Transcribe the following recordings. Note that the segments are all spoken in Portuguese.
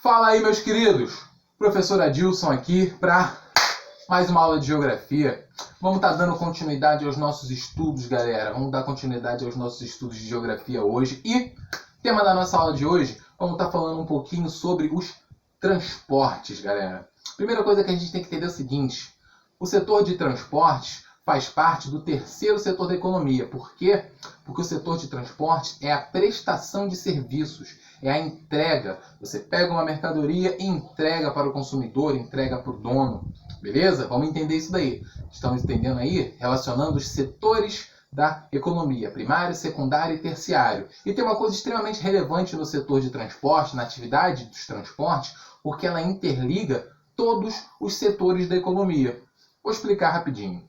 Fala aí, meus queridos! Professor Adilson aqui para mais uma aula de geografia. Vamos estar dando continuidade aos nossos estudos, galera. Vamos dar continuidade aos nossos estudos de geografia hoje. E tema da nossa aula de hoje, vamos estar falando um pouquinho sobre os transportes, galera. Primeira coisa que a gente tem que entender é o seguinte: o setor de transportes faz parte do terceiro setor da economia. Por quê? Porque o setor de transportes é a prestação de serviços, é a entrega. Você pega uma mercadoria e entrega para o consumidor, entrega para o dono. Beleza? Vamos entender isso daí. Estamos entendendo aí? Relacionando os setores da economia, primário, secundário e terciário. E tem uma coisa extremamente relevante no setor de transporte, na atividade dos transportes, porque ela interliga todos os setores da economia. Vou explicar rapidinho.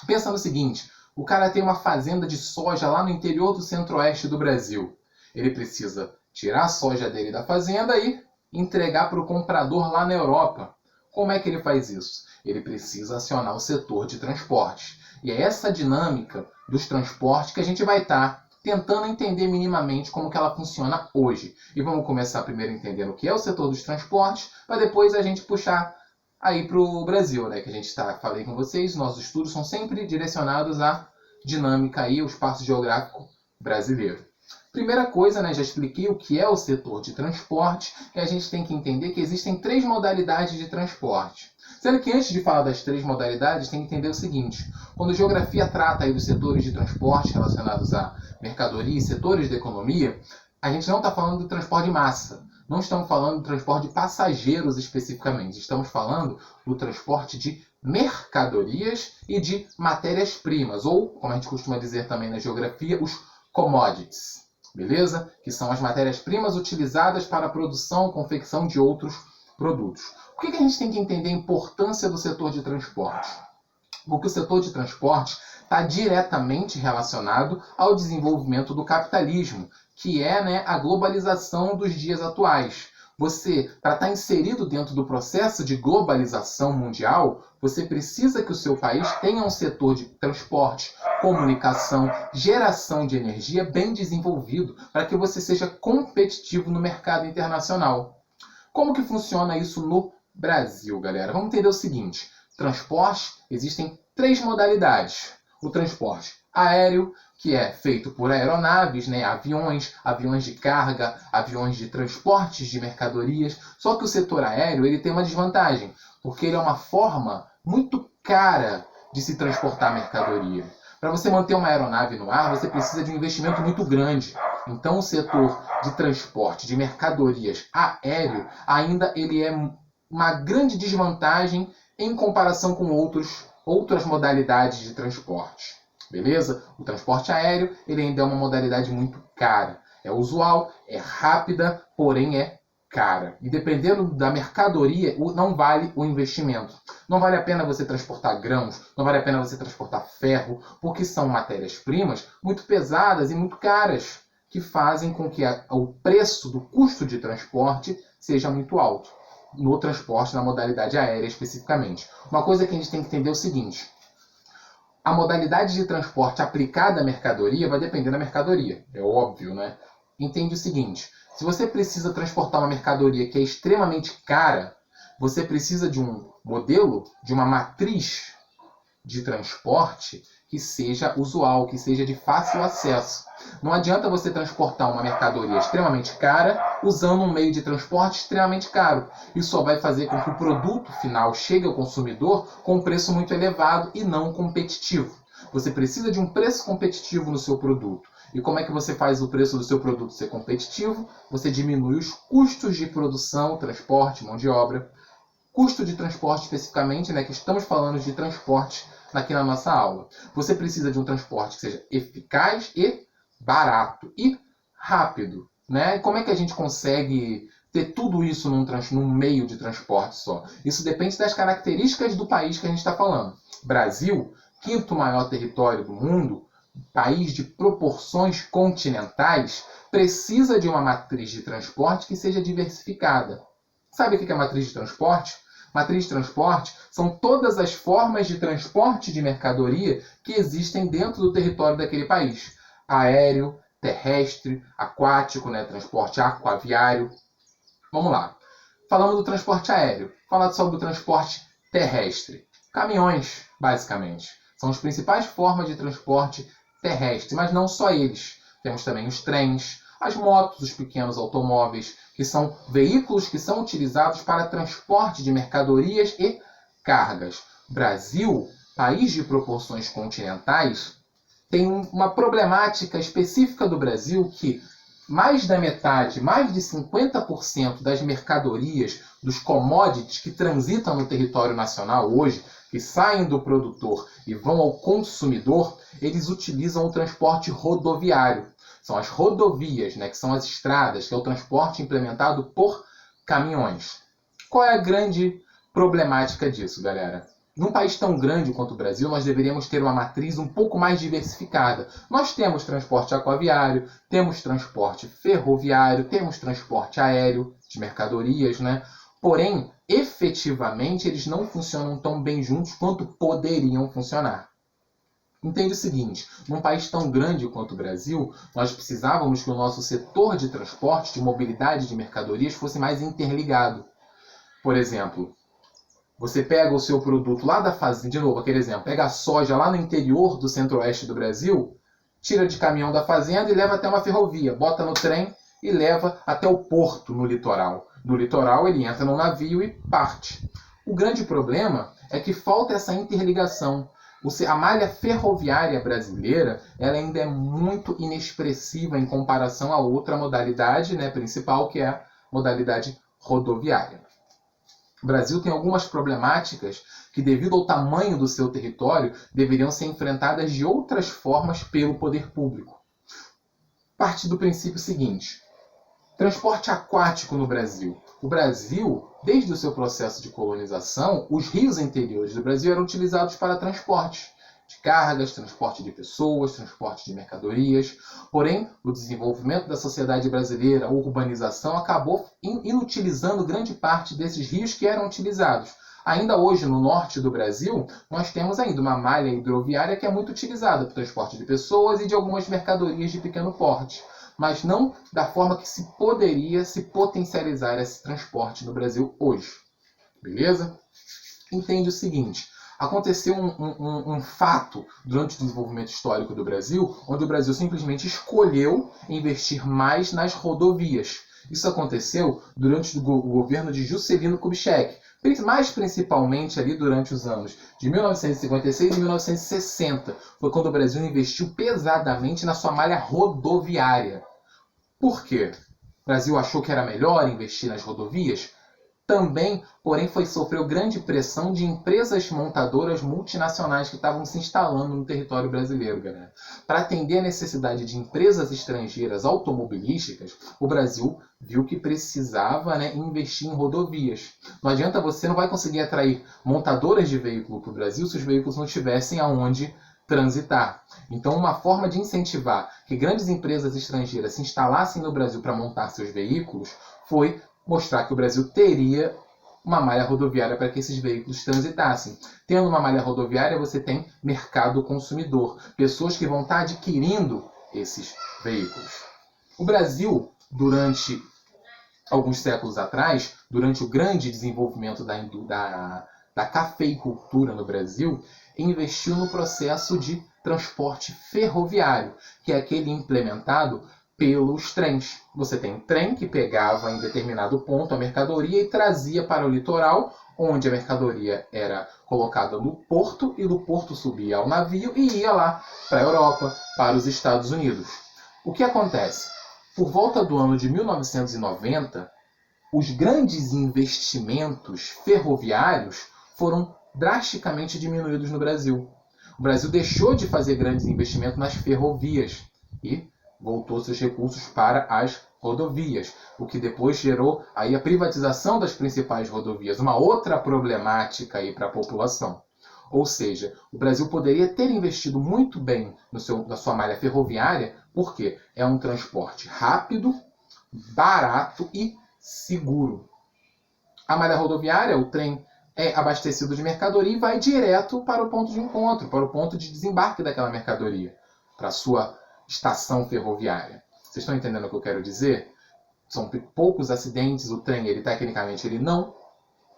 Pensa no seguinte: o cara tem uma fazenda de soja lá no interior do centro-oeste do Brasil. Ele precisa tirar a soja dele da fazenda e entregar para o comprador lá na Europa. Como é que ele faz isso? Ele precisa acionar o setor de transportes. E é essa dinâmica dos transportes que a gente vai estar tentando entender minimamente como que ela funciona hoje. E vamos começar primeiro entendendo o que é o setor dos transportes, para depois a gente puxar aí para o Brasil, né? Que a gente falei com vocês, nossos estudos são sempre direcionados à dinâmica aí, ao espaço geográfico brasileiro. Primeira coisa, né, já expliquei o que é o setor de transporte, e a gente tem que entender que existem três modalidades de transporte. Sendo que antes de falar das três modalidades, tem que entender o seguinte: quando a geografia trata aí dos setores de transporte relacionados a mercadoria e setores da economia, a gente não está falando do transporte de massa. Não estamos falando do transporte de passageiros especificamente. Estamos falando do transporte de mercadorias e de matérias-primas, ou, como a gente costuma dizer também na geografia, os commodities. Beleza? Que são as matérias-primas utilizadas para a produção e confecção de outros produtos. Por que a gente tem que entender a importância do setor de transporte? Porque o setor de transporte está diretamente relacionado ao desenvolvimento do capitalismo, que é, né, a globalização dos dias atuais. Você, para estar inserido dentro do processo de globalização mundial, você precisa que o seu país tenha um setor de transporte, comunicação, geração de energia bem desenvolvido, para que você seja competitivo no mercado internacional. Como que funciona isso no Brasil, galera? Vamos entender o seguinte: transporte, existem três modalidades. O transporte aéreo, que é feito por aeronaves, né? Aviões de carga, aviões de transportes de mercadorias. Só que o setor aéreo ele tem uma desvantagem, porque ele é uma forma muito cara de se transportar mercadoria. Para você manter uma aeronave no ar, você precisa de um investimento muito grande. Então, o setor de transporte de mercadorias aéreo ainda ele é uma grande desvantagem em comparação com outras modalidades de transporte. Beleza? O transporte aéreo ele ainda é uma modalidade muito cara. É usual, é rápida, porém é cara. E dependendo da mercadoria, não vale o investimento. Não vale a pena você transportar grãos, não vale a pena você transportar ferro, porque são matérias-primas muito pesadas e muito caras, que fazem com que o preço do custo de transporte seja muito alto. No transporte, na modalidade aérea especificamente. Uma coisa que a gente tem que entender é o seguinte: a modalidade de transporte aplicada à mercadoria vai depender da mercadoria. É óbvio, né? Entende o seguinte: se você precisa transportar uma mercadoria que é extremamente cara, você precisa de um modelo, de uma matriz de transporte que seja usual, que seja de fácil acesso. Não adianta você transportar uma mercadoria extremamente cara usando um meio de transporte extremamente caro. Isso só vai fazer com que o produto final chegue ao consumidor com um preço muito elevado e não competitivo. Você precisa de um preço competitivo no seu produto. E como é que você faz o preço do seu produto ser competitivo? Você diminui os custos de produção, transporte, mão de obra. Custo de transporte especificamente, né, que estamos falando de transporte aqui na nossa aula. Você precisa de um transporte que seja eficaz e barato e rápido, né? E como é que a gente consegue ter tudo isso num meio de transporte só? Isso depende das características do país que a gente está falando. Brasil, quinto maior território do mundo, país de proporções continentais, precisa de uma matriz de transporte que seja diversificada. Sabe o que é matriz de transporte? Matriz de transporte são todas as formas de transporte de mercadoria que existem dentro do território daquele país. Aéreo, terrestre, aquático, né? Transporte aquaviário. Vamos lá. Falamos do transporte aéreo. Falar sobre o transporte terrestre. Caminhões, basicamente. São as principais formas de transporte terrestre, mas não só eles. Temos também os trens, as motos, os pequenos automóveis, que são veículos que são utilizados para transporte de mercadorias e cargas. Brasil, país de proporções continentais, tem uma problemática específica do Brasil que mais da metade, mais de 50% das mercadorias, dos commodities que transitam no território nacional hoje, que saem do produtor e vão ao consumidor, eles utilizam o transporte rodoviário. São as rodovias, que são as estradas, que é o transporte implementado por caminhões. Qual é a grande problemática disso, galera? Num país tão grande quanto o Brasil, nós deveríamos ter uma matriz um pouco mais diversificada. Nós temos transporte aquaviário, temos transporte ferroviário, temos transporte aéreo de mercadorias, Porém, efetivamente, eles não funcionam tão bem juntos quanto poderiam funcionar. Entende o seguinte, num país tão grande quanto o Brasil, nós precisávamos que o nosso setor de transporte, de mobilidade de mercadorias, fosse mais interligado. Por exemplo, você pega o seu produto lá da fazenda, de novo, aquele exemplo, pega a soja lá no interior do centro-oeste do Brasil, tira de caminhão da fazenda e leva até uma ferrovia, bota no trem e leva até o porto no litoral. No litoral ele entra no navio e parte. O grande problema é que falta essa interligação. A malha ferroviária brasileira ela ainda é muito inexpressiva em comparação a outra modalidade principal, que é a modalidade rodoviária. O Brasil tem algumas problemáticas que, devido ao tamanho do seu território, deveriam ser enfrentadas de outras formas pelo poder público. Parte do princípio seguinte: transporte aquático no Brasil. O Brasil, desde o seu processo de colonização, os rios interiores do Brasil eram utilizados para transporte de cargas, transporte de pessoas, transporte de mercadorias. Porém, o desenvolvimento da sociedade brasileira, a urbanização, acabou inutilizando grande parte desses rios que eram utilizados. Ainda hoje, no norte do Brasil, nós temos ainda uma malha hidroviária que é muito utilizada para o transporte de pessoas e de algumas mercadorias de pequeno porte, mas não da forma que se poderia se potencializar esse transporte no Brasil hoje. Beleza? Entende o seguinte: aconteceu um fato durante o desenvolvimento histórico do Brasil, onde o Brasil simplesmente escolheu investir mais nas rodovias. Isso aconteceu durante o governo de Juscelino Kubitschek, mais principalmente ali durante os anos de 1956 e 1960. Foi quando o Brasil investiu pesadamente na sua malha rodoviária. Por quê? O Brasil achou que era melhor investir nas rodovias? Também, porém, sofreu grande pressão de empresas montadoras multinacionais que estavam se instalando no território brasileiro, galera. Para atender a necessidade de empresas estrangeiras automobilísticas, o Brasil viu que precisava investir em rodovias. Não adianta, você não vai conseguir atrair montadoras de veículo para o Brasil se os veículos não tivessem aonde transitar. Então, uma forma de incentivar que grandes empresas estrangeiras se instalassem no Brasil para montar seus veículos foi mostrar que o Brasil teria uma malha rodoviária para que esses veículos transitassem. Tendo uma malha rodoviária, você tem mercado consumidor, pessoas que vão estar adquirindo esses veículos. O Brasil, durante alguns séculos atrás, durante o grande desenvolvimento da cafeicultura no Brasil, investiu no processo de transporte ferroviário, que é aquele implementado pelos trens. Você tem um trem que pegava em determinado ponto a mercadoria e trazia para o litoral, onde a mercadoria era colocada no porto e do porto subia ao navio e ia lá para a Europa, para os Estados Unidos. O que acontece? Por volta do ano de 1990, os grandes investimentos ferroviários foram drasticamente diminuídos no Brasil. O Brasil deixou de fazer grandes investimentos nas ferrovias e voltou seus recursos para as rodovias, o que depois gerou aí a privatização das principais rodovias, uma outra problemática aí para a população. Ou seja, o Brasil poderia ter investido muito bem na sua malha ferroviária, porque é um transporte rápido, barato e seguro. A malha rodoviária, o trem, é abastecido de mercadoria e vai direto para o ponto de encontro, para o ponto de desembarque daquela mercadoria, para a sua estação ferroviária. Vocês estão entendendo o que eu quero dizer? são poucos acidentes, o trem, tecnicamente, ele não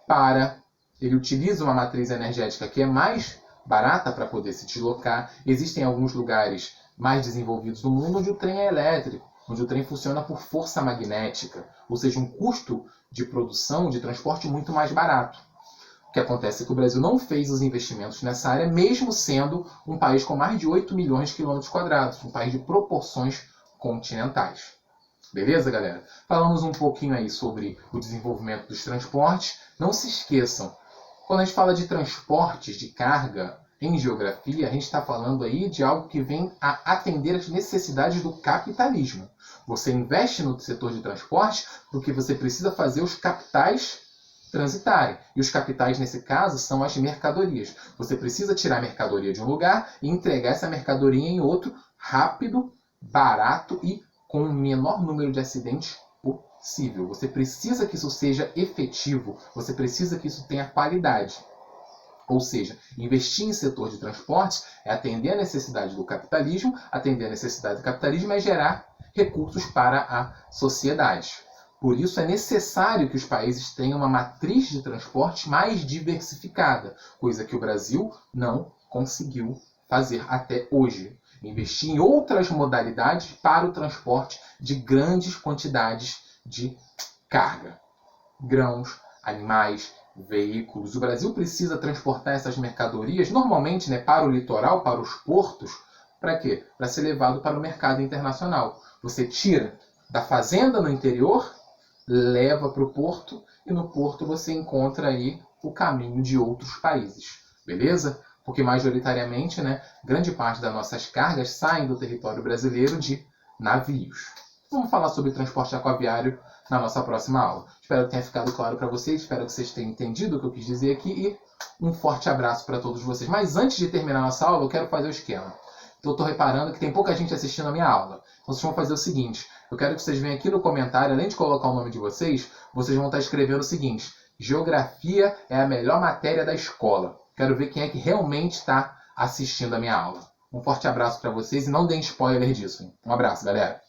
para, ele utiliza uma matriz energética que é mais barata para poder se deslocar. Existem alguns lugares mais desenvolvidos do mundo onde o trem é elétrico, onde o trem funciona por força magnética, ou seja, um custo de produção, de transporte muito mais barato. O que acontece é que o Brasil não fez os investimentos nessa área, mesmo sendo um país com mais de 8 milhões de quilômetros quadrados, um país de proporções continentais. Beleza, galera? Falamos um pouquinho aí sobre o desenvolvimento dos transportes. Não se esqueçam, quando a gente fala de transportes de carga em geografia, a gente está falando aí de algo que vem a atender às necessidades do capitalismo. Você investe no setor de transporte porque você precisa fazer os capitais transitarem. E os capitais, nesse caso, são as mercadorias. Você precisa tirar a mercadoria de um lugar e entregar essa mercadoria em outro rápido, barato e com o menor número de acidentes possível. Você precisa que isso seja efetivo, você precisa que isso tenha qualidade. Ou seja, investir em setor de transportes é atender a necessidade do capitalismo, atender a necessidade do capitalismo é gerar recursos para a sociedade. Por isso é necessário que os países tenham uma matriz de transporte mais diversificada, coisa que o Brasil não conseguiu fazer até hoje. Investir em outras modalidades para o transporte de grandes quantidades de carga. Grãos, animais, veículos. O Brasil precisa transportar essas mercadorias, normalmente, para o litoral, para os portos. Para quê? Para ser levado para o mercado internacional. Você tira da fazenda no interior, leva para o porto, e no porto você encontra aí o caminho de outros países. Beleza? Porque majoritariamente, grande parte das nossas cargas saem do território brasileiro de navios. Vamos falar sobre transporte aquaviário na nossa próxima aula. Espero que tenha ficado claro para vocês, espero que vocês tenham entendido o que eu quis dizer aqui e um forte abraço para todos vocês. Mas antes de terminar a nossa aula, eu quero fazer o esquema. Então, eu estou reparando que tem pouca gente assistindo a minha aula. Então, vocês vão fazer o seguinte, eu quero que vocês venham aqui no comentário, além de colocar o nome de vocês, vocês vão estar escrevendo o seguinte: Geografia é a melhor matéria da escola. Quero ver quem é que realmente está assistindo a minha aula. Um forte abraço para vocês e não deem spoiler disso. Um abraço, galera.